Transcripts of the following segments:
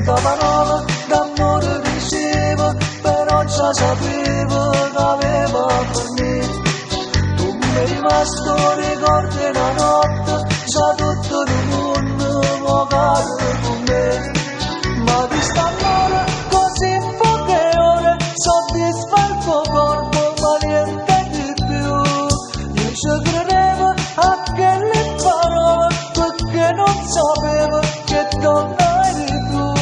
Quanta parola d'amore diceva, però già sapevo che aveva per me. Tu mi è rimasto ricordo una notte, già tutto il mondo può cadere con me. Ma di st'amore così in poche ore soddisfa il tuo corpo, ma niente di più. Io ci credevo a quelle parole, perché non sapevo che donna eri tu.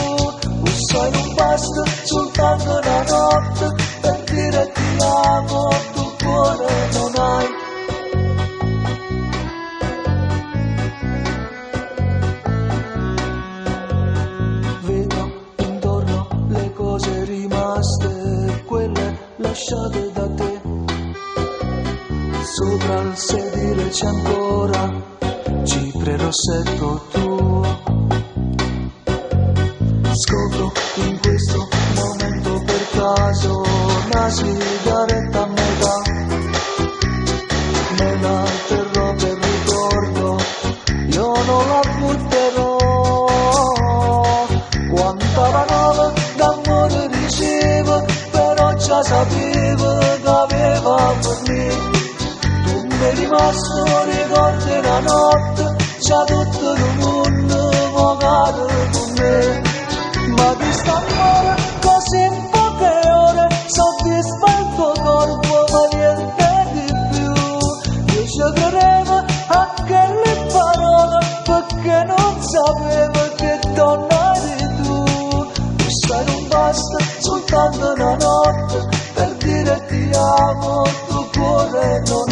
Sai, non basta soltanto una notte per dire ti amo, tu cuore non hai. Vedo intorno le cose rimaste, quelle lasciate da te. Sopra il sedile c'è ancora cipre rossetto tuo. Scopro in questo momento per caso una sigaretta a metà. Me la terrò per ricordo, io non la butterò. Quanta parola d'amore dicevo, però già sapevo che aveva per me. Tu mi è rimasto ricordo una notte, già tutto il mondo può cadere con me. Ma di st'amore così in poche ore soddisfa il tuo corpo, ma niente di più. Io ci credevo a quelle parole, perché non sapevo che donna eri tu. Sai, non basta soltanto una notte per dire ti amo, tuo cuore non